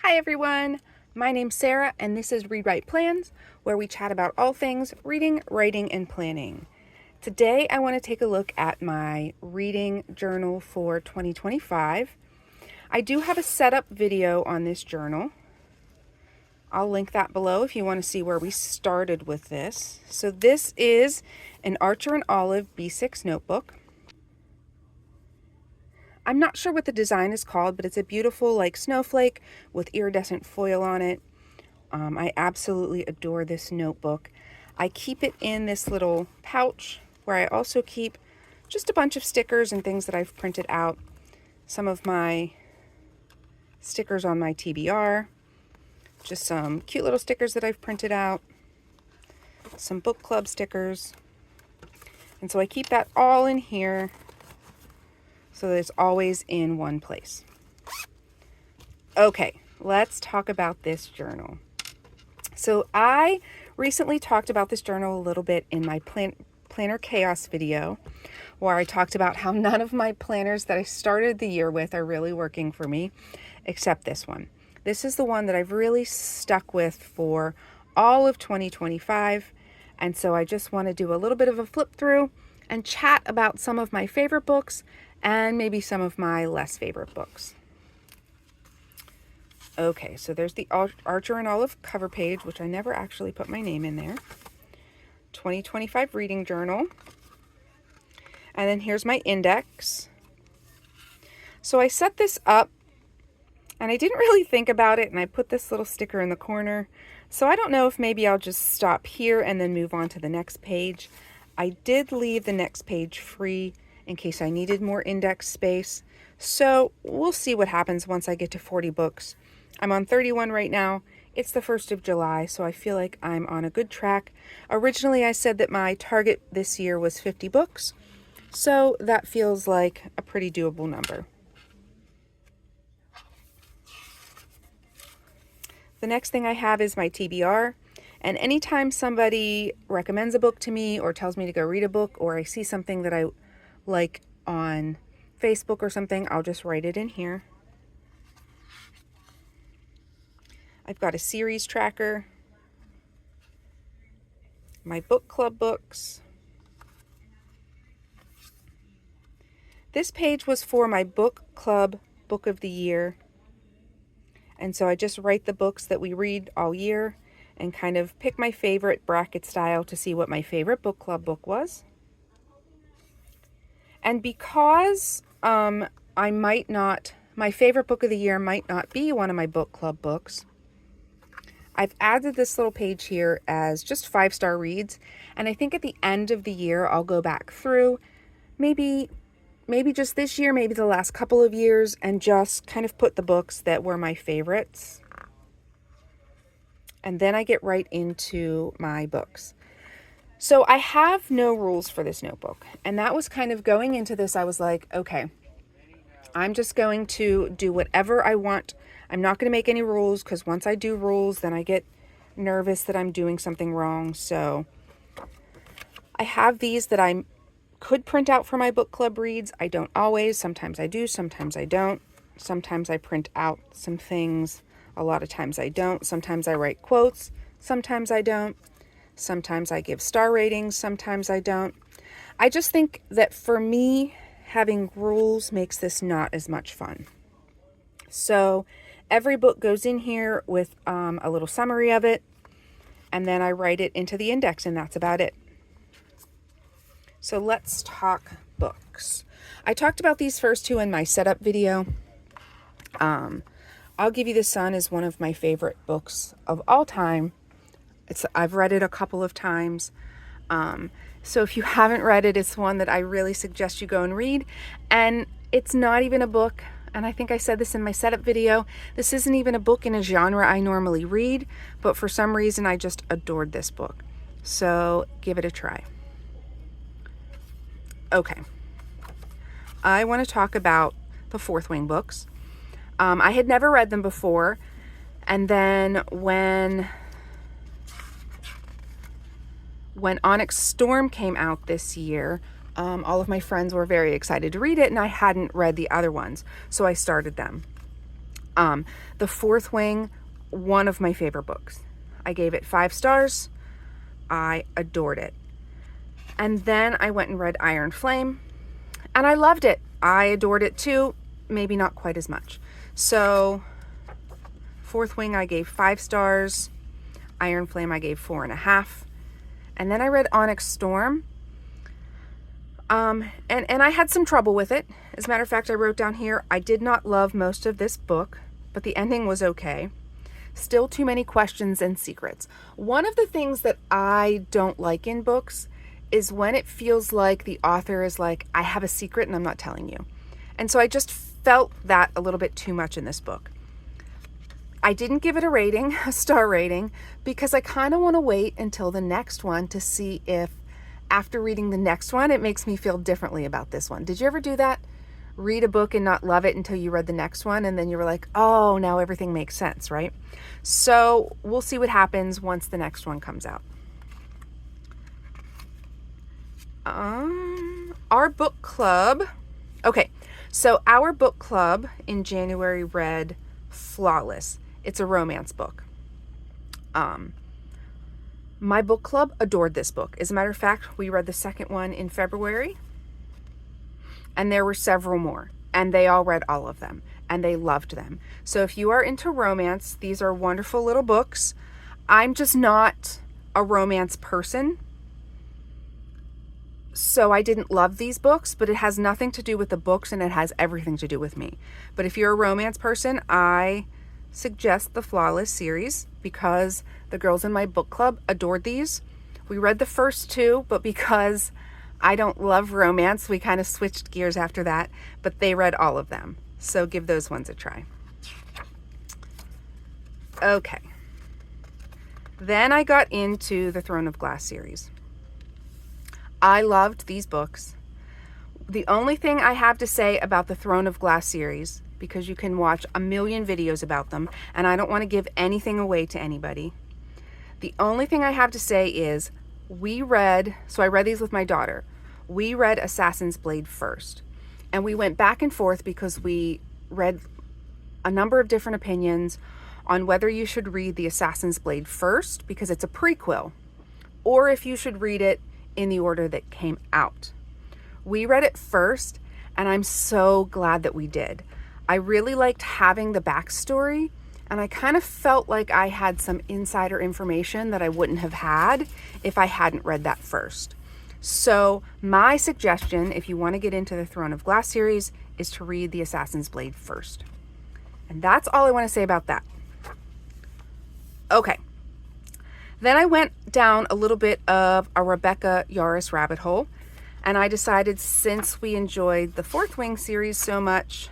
Hi everyone, my name's Sarah and this is Read Write Plans, where we chat about all things reading, writing, and planning. Today I want to take a look at my reading journal for 2025. I do have a setup video on this journal. I'll link that below if you want to see where we started with this. So this is an Archer and Olive B6 notebook. I'm not sure what the design is called, but it's a beautiful like snowflake with iridescent foil on it. I absolutely adore this notebook. I keep it in this little pouch where I also keep just a bunch of stickers and things that I've printed out. Some of my stickers on my TBR, just some cute little stickers that I've printed out, some book club stickers. And so I keep that all in here so that it's always in one place. Okay, let's talk about this journal. So I recently talked about this journal a little bit in my planner chaos video, where I talked about how none of my planners that I started the year with are really working for me, except this one. This is the one that I've really stuck with for all of 2025. And so I just want to do a little bit of a flip through and chat about some of my favorite books and maybe some of my less favorite books. Okay, so there's the Archer and Olive cover page, which I never actually put my name in there. 2025 reading journal. And then here's my index. So I set this up and I didn't really think about it, and I put this little sticker in the corner. So I don't know if maybe I'll just stop here and then move on to the next page. I did leave the next page free in case I needed more index space. So we'll see what happens once I get to 40 books. I'm on 31 right now. It's the 1st of July, so I feel like I'm on a good track. Originally, I said that my target this year was 50 books, so that feels like a pretty doable number. The next thing I have is my TBR. And anytime somebody recommends a book to me or tells me to go read a book, or I see something that I like on Facebook or something, I'll just write it in here. I've got a series tracker, my book club books. This page was for my book club book of the year. And so I just write the books that we read all year and kind of pick my favorite bracket style to see what my favorite book club book was. And because my favorite book of the year might not be one of my book club books, I've added this little page here as just 5-star reads. And I think at the end of the year, I'll go back through, maybe just this year, maybe the last couple of years, and just kind of put the books that were my favorites. And then I get right into my books. So I have no rules for this notebook. And that was kind of going into this, I was like, okay, I'm just going to do whatever I want. I'm not going to make any rules, because once I do rules, then I get nervous that I'm doing something wrong. So I have these that I could print out for my book club reads. I don't always. Sometimes I do, sometimes I don't. Sometimes I print out some things. A lot of times I don't. Sometimes I write quotes. Sometimes I don't. Sometimes I give star ratings. Sometimes I don't. I just think that for me, having rules makes this not as much fun. So every book goes in here with a little summary of it, and then I write it into the index, and that's about it. So let's talk books. I talked about these first two in my setup video. I'll Give You the Sun is one of my favorite books of all time. I've read it a couple of times. So if you haven't read it, it's one that I really suggest you go and read. And it's not even a book, and I think I said this in my setup video, this isn't even a book in a genre I normally read, but for some reason I just adored this book. So give it a try. Okay, I want to talk about the Fourth Wing books. I had never read them before, and then when Onyx Storm came out this year, all of my friends were very excited to read it, and I hadn't read the other ones, so I started them. The Fourth Wing, one of my favorite books. I gave it 5 stars. I adored it. And then I went and read Iron Flame, and I loved it. I adored it too, maybe not quite as much. So Fourth Wing I gave 5 stars. Iron Flame I gave 4.5. And then I read Onyx Storm. And I had some trouble with it. As a matter of fact, I wrote down here, I did not love most of this book, but the ending was okay. Still too many questions and secrets. One of the things that I don't like in books is when it feels like the author is like, I have a secret and I'm not telling you. And so I just felt that a little bit too much in this book. I didn't give it a rating, a star rating, because I kind of want to wait until the next one to see if after reading the next one, it makes me feel differently about this one. Did you ever do that? Read a book and not love it until you read the next one, and then you were like, oh, now everything makes sense, right? So we'll see what happens once the next one comes out. Our book club. Okay, so our book club in January read Flawless. It's a romance book. My book club adored this book. As a matter of fact, we read the second one in February, and there were several more, and they all read all of them, and they loved them. So if you are into romance, these are wonderful little books. I'm just not a romance person, so I didn't love these books, but it has nothing to do with the books, and it has everything to do with me. But if you're a romance person, I suggest the Flawless series because the girls in my book club adored these. We read the first 2, but because I don't love romance, we kind of switched gears after that, but they read all of them. So give those ones a try. Okay. Then I got into the Throne of Glass series. I loved these books. The only thing I have to say about the Throne of Glass series, because you can watch a million videos about them, and I don't want to give anything away to anybody. The only thing I have to say is I read these with my daughter. We read Assassin's Blade first, and we went back and forth because we read a number of different opinions on whether you should read the Assassin's Blade first because it's a prequel, or if you should read it in the order that came out. We read it first, and I'm so glad that we did. I really liked having the backstory, and I kind of felt like I had some insider information that I wouldn't have had if I hadn't read that first. So my suggestion, if you want to get into the Throne of Glass series, is to read the Assassin's Blade first. And that's all I want to say about that. Okay. Then I went down a little bit of a Rebecca Yarros rabbit hole, and I decided since we enjoyed the Fourth Wing series so much,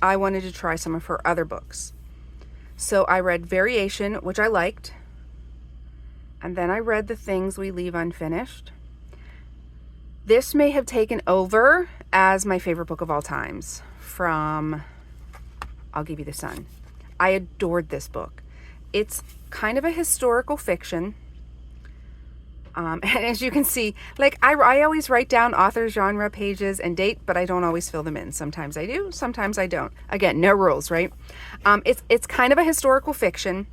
I wanted to try some of her other books. So I read Variation, which I liked, and then I read The Things We Leave Unfinished. This may have taken over as my favorite book of all times from I'll Give You the Sun. I adored this book. It's kind of a historical fiction. And as you can see, like I always write down author, genre, pages, and date, but I don't always fill them in. Sometimes I do, sometimes I don't. Again, no rules, right? It's kind of a historical fiction,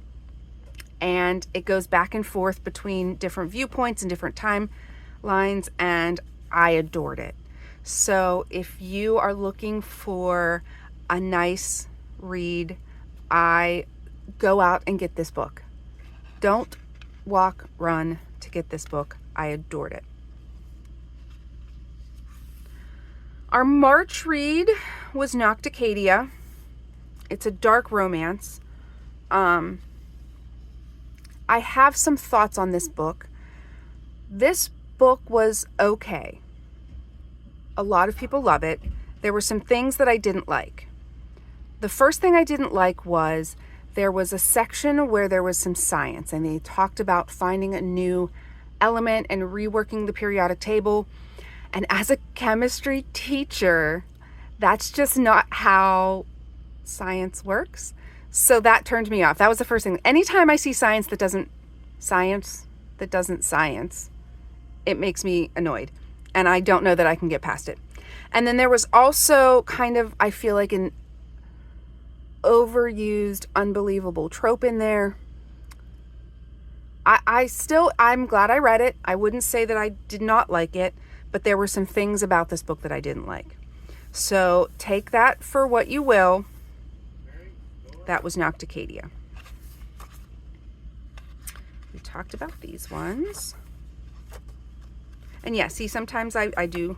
and it goes back and forth between different viewpoints and different timelines, and I adored it. So if you are looking for a nice read, I go out and get this book. Don't walk, run to get this book. I adored it. Our March read was Nocticadia. It's a dark romance. I have some thoughts on this book. This book was okay. A lot of people love it. There were some things that I didn't like. The first thing I didn't like was there was a section where there was some science, and they talked about finding a new element and reworking the periodic table. And as a chemistry teacher, that's just not how science works. So that turned me off. That was the first thing. Anytime I see science that doesn't science, it makes me annoyed. And I don't know that I can get past it. And then there was also kind of, I feel like, overused, unbelievable trope in there. I'm glad I read it. I wouldn't say that I did not like it, but there were some things about this book that I didn't like. So take that for what you will. That was Nocticadia. We talked about these ones. And yeah, see, sometimes I do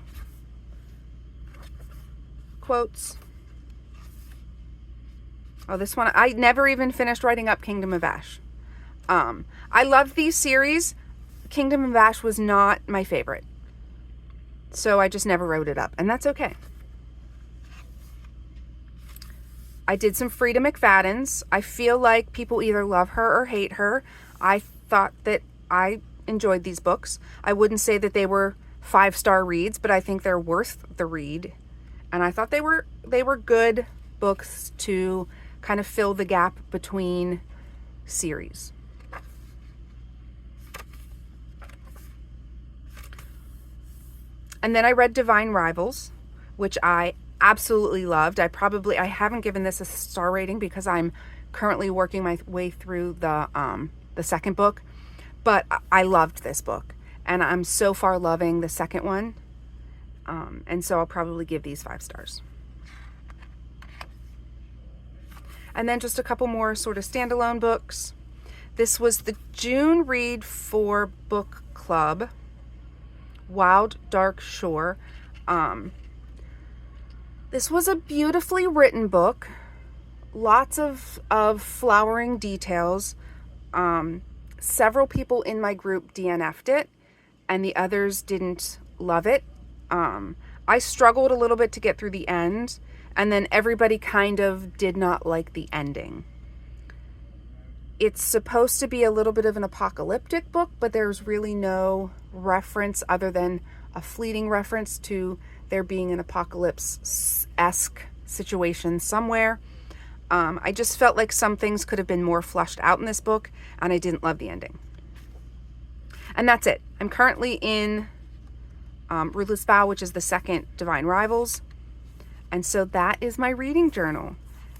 quotes. Oh, this one, I never even finished writing up Kingdom of Ash. I love these series. Kingdom of Ash was not my favorite. So I just never wrote it up, and that's okay. I did some Frida McFadden's. I feel like people either love her or hate her. I thought that I enjoyed these books. I wouldn't say that they were 5-star reads, but I think they're worth the read. And I thought they were good books to kind of fill the gap between series. And then I read Divine Rivals, which I absolutely loved. I haven't given this a star rating because I'm currently working my way through the second book, but I loved this book, and I'm so far loving the second one, and so I'll probably give these 5 stars. And then just a couple more sort of standalone books. This was the June read for book club, Wild Dark Shore. This was a beautifully written book, lots of flowering details. Several people in my group DNF'd it, and the others didn't love it. I struggled a little bit to get through the end, and then everybody kind of did not like the ending. It's supposed to be a little bit of an apocalyptic book, but there's really no reference other than a fleeting reference to there being an apocalypse-esque situation somewhere. I just felt like some things could have been more fleshed out in this book, and I didn't love the ending. And that's it. I'm currently in Ruthless Vow, which is the second Divine Rivals. And so that is my reading journal.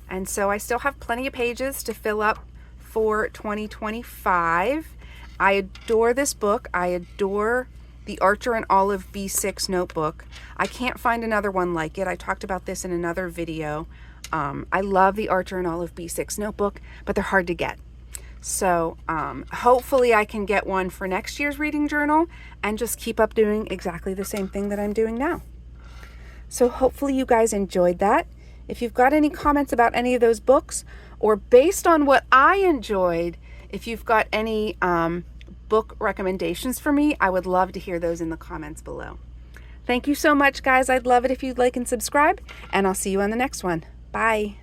And so I still have plenty of pages to fill up for 2025. I adore this book. I adore the Archer and Olive B6 notebook. I can't find another one like it. I talked about this in another video. I love the Archer and Olive B6 notebook, but they're hard to get. So hopefully I can get one for next year's reading journal and just keep up doing exactly the same thing that I'm doing now. So hopefully you guys enjoyed that. If you've got any comments about any of those books, or based on what I enjoyed, if you've got any book recommendations for me, I would love to hear those in the comments below. Thank you so much, guys. I'd love it if you'd like and subscribe, and I'll see you on the next one. Bye.